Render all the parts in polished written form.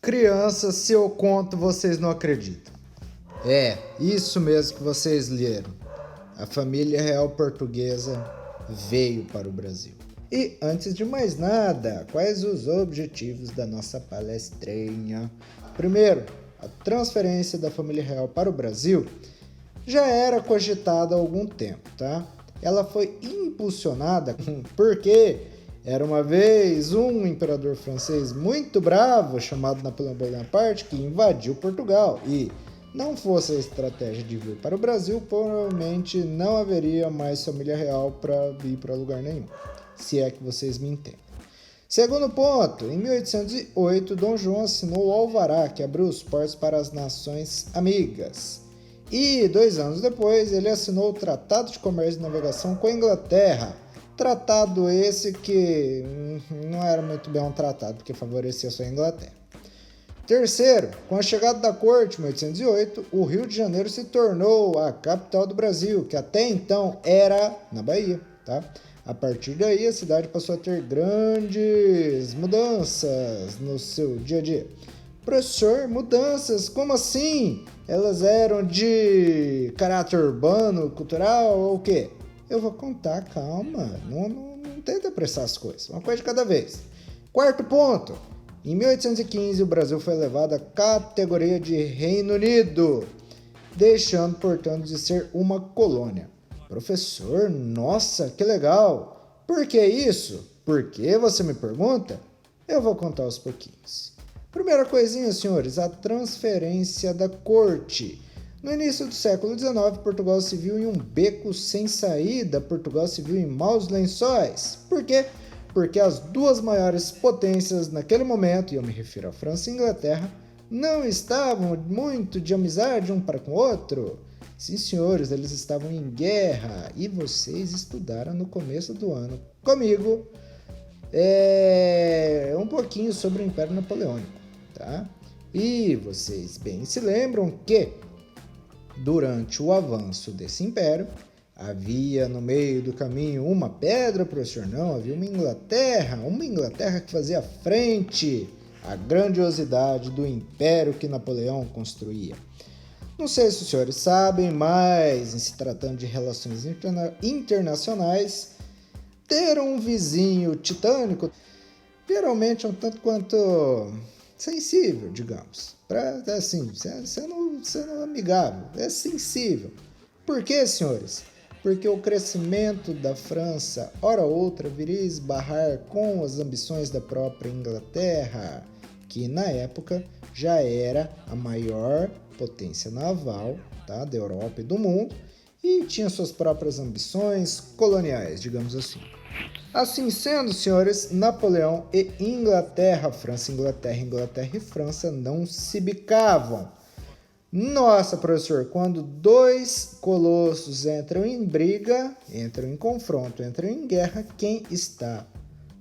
crianças, se eu conto, vocês não acreditam. É, isso mesmo que vocês leram. A família real portuguesa veio para o Brasil. E antes de mais nada, quais os objetivos da nossa palestrinha? Primeiro, a transferência da família real para o Brasil já era cogitada há algum tempo, tá? Ela foi impulsionada porque era uma vez um imperador francês muito bravo, chamado Napoleão Bonaparte, que invadiu Portugal e, não fosse a estratégia de vir para o Brasil, provavelmente não haveria mais família real para vir para lugar nenhum, se é que vocês me entendem. Segundo ponto, em 1808, Dom João assinou o Alvará, que abriu os portos para as nações amigas. E 2 anos depois, ele assinou o Tratado de Comércio e Navegação com a Inglaterra. Tratado esse que não era muito bem um tratado, porque favorecia só a Inglaterra. Terceiro, com a chegada da corte em 1808, o Rio de Janeiro se tornou a capital do Brasil, que até então era na Bahia, tá? A partir daí, a cidade passou a ter grandes mudanças no seu dia a dia. Professor, mudanças? Como assim? Elas eram de caráter urbano, cultural ou o quê? Eu vou contar, calma. Não tenta apressar as coisas. Uma coisa de cada vez. Quarto ponto. Em 1815, o Brasil foi elevado à categoria de Reino Unido, deixando, portanto, de ser uma colônia. Professor, nossa, que legal! Por que isso? Por que, você me pergunta? Eu vou contar aos pouquinhos. Primeira coisinha, senhores, a transferência da corte. No início do século XIX, Portugal se viu em um beco sem saída, Portugal se viu em maus lençóis. Por quê? Porque as duas maiores potências naquele momento, e eu me refiro à França e à Inglaterra, não estavam muito de amizade um para com o outro. Sim, senhores, eles estavam em guerra e vocês estudaram no começo do ano comigo um pouquinho sobre o Império Napoleônico, tá? E vocês bem se lembram que durante o avanço desse império havia no meio do caminho uma pedra, professor? Não, havia uma Inglaterra que fazia frente à grandiosidade do império que Napoleão construía. Não sei se os senhores sabem, mas em se tratando de relações internacionais, ter um vizinho titânico geralmente é um tanto quanto sensível, digamos. Assim, sendo amigável, é sensível. Por quê, senhores? Porque o crescimento da França, hora ou outra, viria esbarrar com as ambições da própria Inglaterra, que na época já era a maior potência naval, tá, da Europa e do mundo, e tinha suas próprias ambições coloniais, digamos assim. Assim sendo, senhores, Napoleão e Inglaterra, França, Inglaterra e França não se bicavam. Nossa, professor, quando dois colossos entram em briga, entram em confronto, entram em guerra, quem está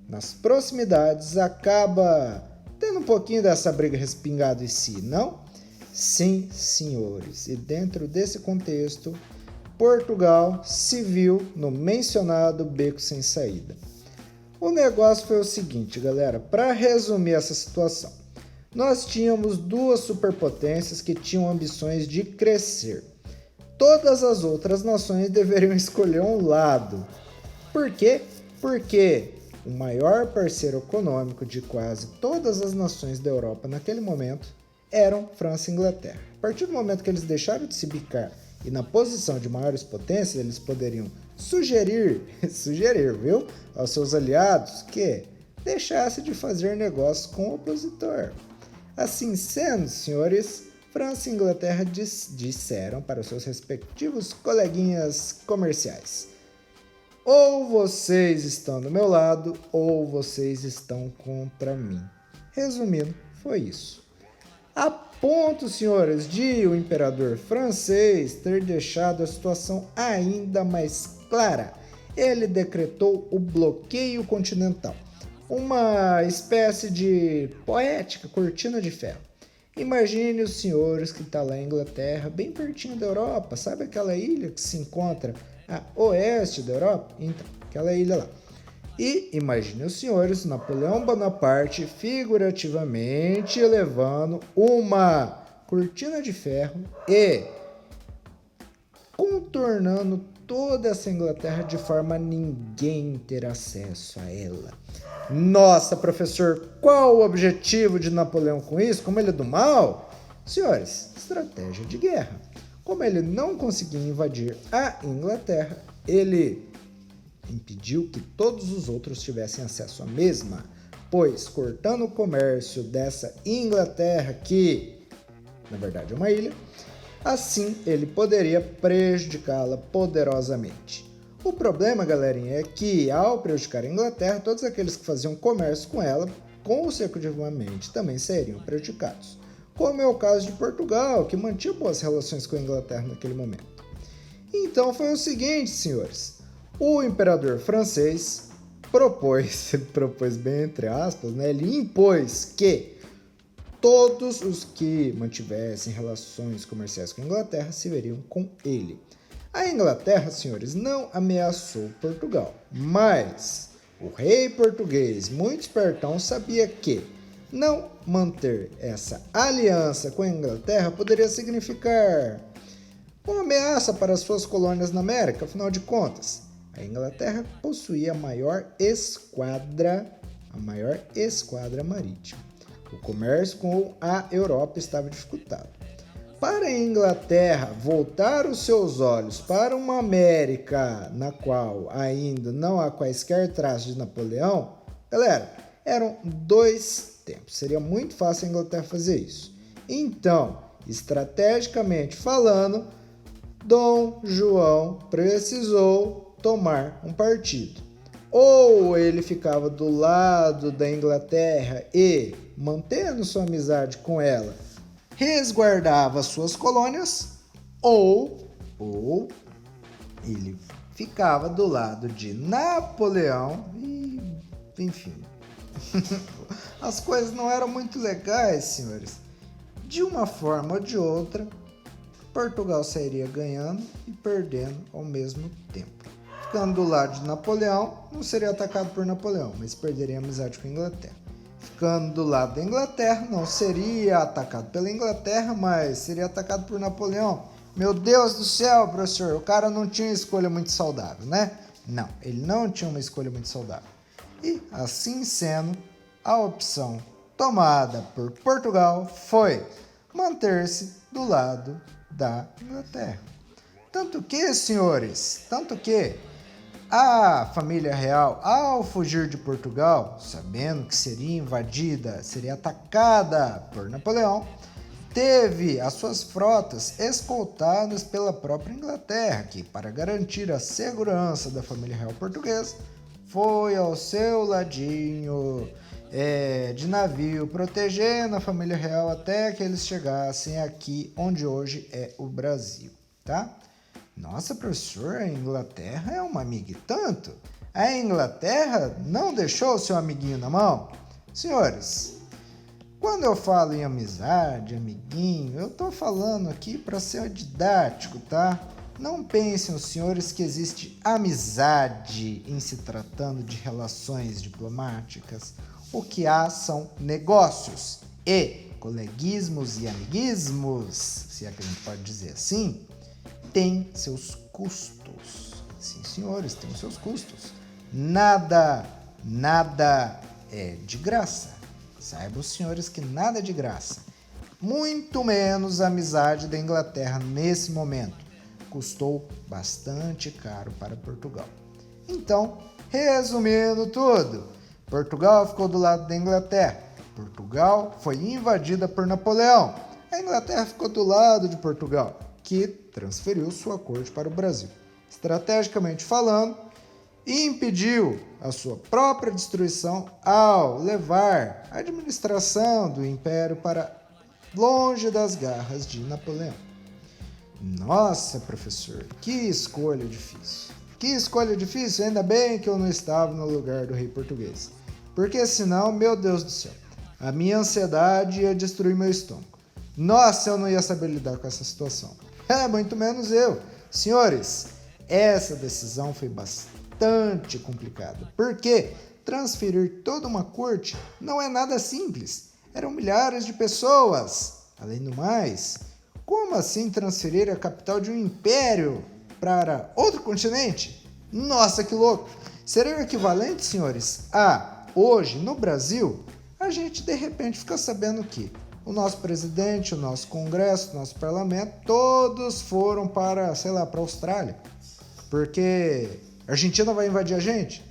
nas proximidades acaba tendo um pouquinho dessa briga respingada em si, não? Sim, senhores. E dentro desse contexto, Portugal se viu no mencionado beco sem saída. O negócio foi o seguinte, galera, para resumir essa situação. Nós tínhamos duas superpotências que tinham ambições de crescer. Todas as outras nações deveriam escolher um lado. Por quê? Porque o maior parceiro econômico de quase todas as nações da Europa naquele momento eram França e Inglaterra. A partir do momento que eles deixaram de se bicar e na posição de maiores potências, eles poderiam sugerir, viu, aos seus aliados que deixasse de fazer negócios com o opositor. Assim sendo, senhores, França e Inglaterra disseram para os seus respectivos coleguinhas comerciais: ou vocês estão do meu lado, ou vocês estão contra mim. Resumindo, foi isso. A ponto, senhores, de o imperador francês ter deixado a situação ainda mais clara. Ele decretou o bloqueio continental, uma espécie de poética cortina de ferro. Imagine os senhores que estão lá em Inglaterra, bem pertinho da Europa, sabe aquela ilha que se encontra a oeste da Europa? Então, aquela ilha lá. E imagine os senhores Napoleão Bonaparte figurativamente levando uma cortina de ferro e contornando toda essa Inglaterra de forma a ninguém ter acesso a ela. Nossa, professor, qual o objetivo de Napoleão com isso? Como ele é do mal? Senhores, estratégia de guerra. Como ele não conseguia invadir a Inglaterra, ele impediu que todos os outros tivessem acesso à mesma, pois cortando o comércio dessa Inglaterra, que na verdade é uma ilha, assim ele poderia prejudicá-la poderosamente. O problema, galerinha, é que ao prejudicar a Inglaterra, todos aqueles que faziam comércio com ela, consecutivamente, também seriam prejudicados. Como é o caso de Portugal, que mantinha boas relações com a Inglaterra naquele momento. Então foi o seguinte, senhores, o imperador francês propôs bem entre aspas, né, ele impôs que todos os que mantivessem relações comerciais com a Inglaterra se veriam com ele. A Inglaterra, senhores, não ameaçou Portugal, mas o rei português, muito espertão, sabia que não manter essa aliança com a Inglaterra poderia significar uma ameaça para suas colônias na América. Afinal de contas, a Inglaterra possuía a maior esquadra marítima. O comércio com a Europa estava dificultado. Para a Inglaterra voltar os seus olhos para uma América na qual ainda não há quaisquer traços de Napoleão, galera, eram 2 tempos. Seria muito fácil a Inglaterra fazer isso. Então, estrategicamente falando, Dom João precisou tomar um partido. Ou ele ficava do lado da Inglaterra e, mantendo sua amizade com ela, resguardava suas colônias, ou ele ficava do lado de Napoleão e, enfim, as coisas não eram muito legais, senhores. De uma forma ou de outra, Portugal sairia ganhando e perdendo ao mesmo tempo. Ficando do lado de Napoleão, não seria atacado por Napoleão, mas perderia a amizade com a Inglaterra. Ficando do lado da Inglaterra, não seria atacado pela Inglaterra, mas seria atacado por Napoleão. Meu Deus do céu, professor, o cara não tinha uma escolha muito saudável, né? Não, ele não tinha uma escolha muito saudável. E, assim sendo, a opção tomada por Portugal foi manter-se do lado da Inglaterra. Tanto que, senhores, a família real, ao fugir de Portugal, sabendo que seria invadida, seria atacada por Napoleão, teve as suas frotas escoltadas pela própria Inglaterra, que, para garantir a segurança da família real portuguesa, foi ao seu ladinho de navio, protegendo a família real até que eles chegassem aqui, onde hoje é o Brasil, tá? Nossa, professor, a Inglaterra é uma amiga e tanto. A Inglaterra não deixou o seu amiguinho na mão? Senhores, quando eu falo em amizade, amiguinho, eu tô falando aqui para ser didático, tá? Não pensem os senhores que existe amizade em se tratando de relações diplomáticas. O que há são negócios e coleguismos e amiguismos, se é que a gente pode dizer assim, tem seus custos. Sim, senhores, tem os seus custos. Nada é de graça. Saibam os senhores que nada é de graça. Muito menos a amizade da Inglaterra nesse momento. Custou bastante caro para Portugal. Então, resumindo tudo, Portugal ficou do lado da Inglaterra. Portugal foi invadida por Napoleão. A Inglaterra ficou do lado de Portugal, que transferiu sua corte para o Brasil. Estrategicamente falando, impediu a sua própria destruição ao levar a administração do império para longe das garras de Napoleão. Nossa, professor, que escolha difícil. Que escolha difícil, ainda bem que eu não estava no lugar do rei português. Porque senão, meu Deus do céu, a minha ansiedade ia destruir meu estômago. Nossa, eu não ia saber lidar com essa situação. Muito menos eu. Senhores, essa decisão foi bastante complicada, porque transferir toda uma corte não é nada simples. Eram milhares de pessoas. Além do mais, como assim transferir a capital de um império para outro continente? Nossa, que louco! Seria o equivalente, senhores, a hoje, no Brasil, a gente de repente fica sabendo que o nosso presidente, o nosso congresso, o nosso parlamento, todos foram para, para a Austrália, porque a Argentina vai invadir a gente.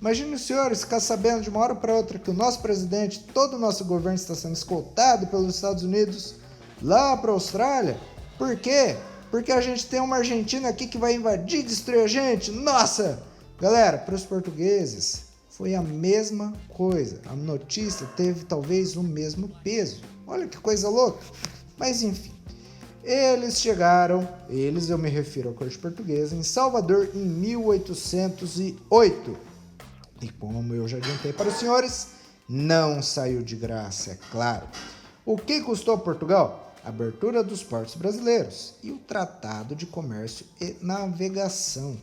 Imagine os senhores ficar sabendo de uma hora para outra que o nosso presidente, todo o nosso governo está sendo escoltado pelos Estados Unidos lá para a Austrália. Por quê? Porque a gente tem uma Argentina aqui que vai invadir e destruir a gente. Nossa! Galera, para os portugueses foi a mesma coisa. A notícia teve talvez o mesmo peso. Olha que coisa louca. Mas enfim, eles chegaram, eu me refiro à corte portuguesa, em Salvador em 1808. E como eu já adiantei para os senhores, não saiu de graça, é claro. O que custou a Portugal? A abertura dos portos brasileiros e o Tratado de Comércio e Navegação.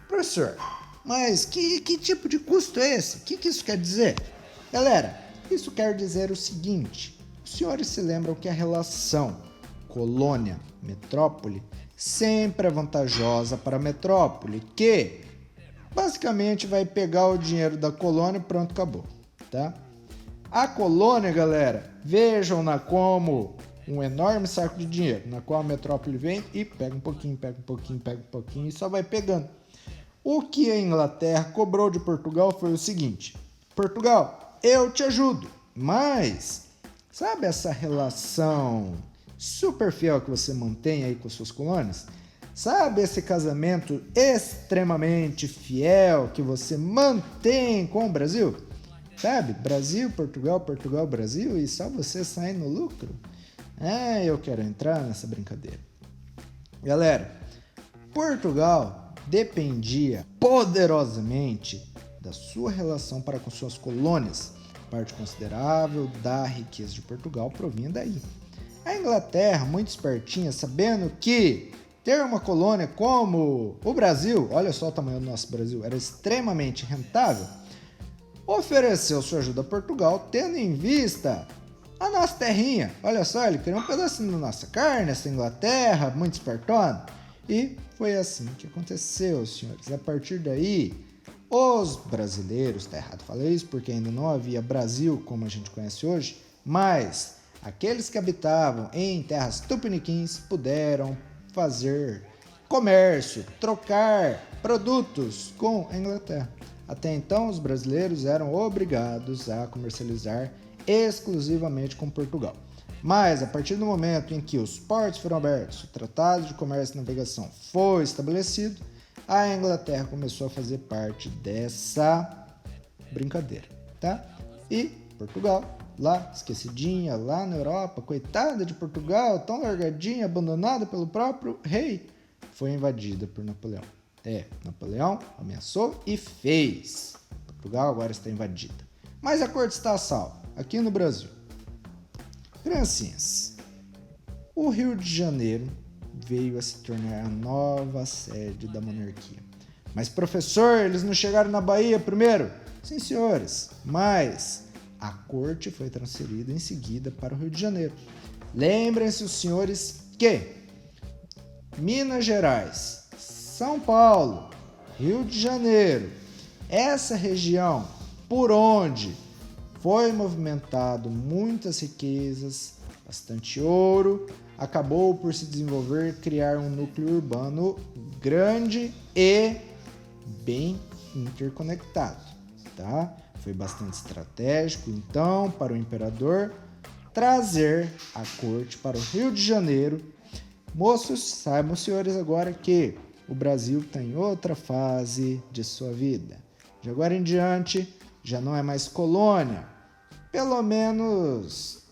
Professor, mas que tipo de custo é esse? O que isso quer dizer? Galera, isso quer dizer o seguinte: os senhores se lembram que a relação colônia-metrópole sempre é vantajosa para a metrópole, que basicamente vai pegar o dinheiro da colônia e pronto, acabou, tá? A colônia, galera, vejam-na como um enorme saco de dinheiro, na qual a metrópole vem e pega um pouquinho, pega um pouquinho, pega um pouquinho e só vai pegando. O que a Inglaterra cobrou de Portugal foi o seguinte: Portugal, eu te ajudo, mas sabe essa relação super fiel que você mantém aí com suas colônias? Sabe esse casamento extremamente fiel que você mantém com o Brasil? Sabe? Brasil, Portugal, Portugal, Brasil e só você sai no lucro? Eu quero entrar nessa brincadeira. Galera, Portugal dependia poderosamente da sua relação para com suas colônias. Parte considerável da riqueza de Portugal provinha daí. A Inglaterra, muito espertinha, sabendo que ter uma colônia como o Brasil, olha só o tamanho do nosso Brasil, era extremamente rentável, ofereceu sua ajuda a Portugal, tendo em vista a nossa terrinha. Olha só, ele queria um pedacinho da nossa carne, essa Inglaterra, muito espertona. E foi assim que aconteceu, senhores. A partir daí, os brasileiros, tá errado falar isso, porque ainda não havia Brasil como a gente conhece hoje, mas aqueles que habitavam em terras tupiniquins puderam fazer comércio, trocar produtos com a Inglaterra. Até então, os brasileiros eram obrigados a comercializar exclusivamente com Portugal. Mas, a partir do momento em que os portos foram abertos, o Tratado de Comércio e Navegação foi estabelecido, a Inglaterra começou a fazer parte dessa brincadeira, tá? E Portugal, lá esquecidinha, lá na Europa, coitada de Portugal, tão largadinha, abandonada pelo próprio rei, foi invadida por Napoleão. Napoleão ameaçou e fez. Portugal agora está invadida. Mas a corte está a salvo, aqui no Brasil. Criancinhas, o Rio de Janeiro veio a se tornar a nova sede da monarquia. Mas, professor, eles não chegaram na Bahia primeiro? Sim, senhores, mas a corte foi transferida em seguida para o Rio de Janeiro. Lembrem-se, os senhores, que Minas Gerais, São Paulo, Rio de Janeiro, essa região por onde foi movimentado muitas riquezas, bastante ouro, acabou por se desenvolver, criar um núcleo urbano grande e bem interconectado, tá? Foi bastante estratégico, então, para o imperador trazer a corte para o Rio de Janeiro. Moços, saibam, senhores, agora que o Brasil está em outra fase de sua vida. De agora em diante, já não é mais colônia, pelo menos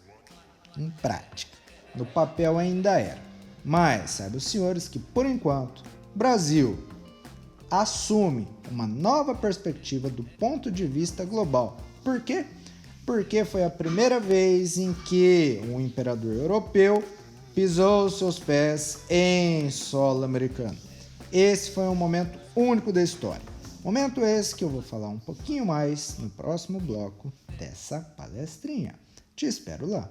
em prática. No papel ainda era. Mas saibam, senhores, que por enquanto, o Brasil assume uma nova perspectiva do ponto de vista global. Por quê? Porque foi a primeira vez em que um imperador europeu pisou seus pés em solo americano. Esse foi um momento único da história. Momento esse que eu vou falar um pouquinho mais no próximo bloco dessa palestrinha. Te espero lá.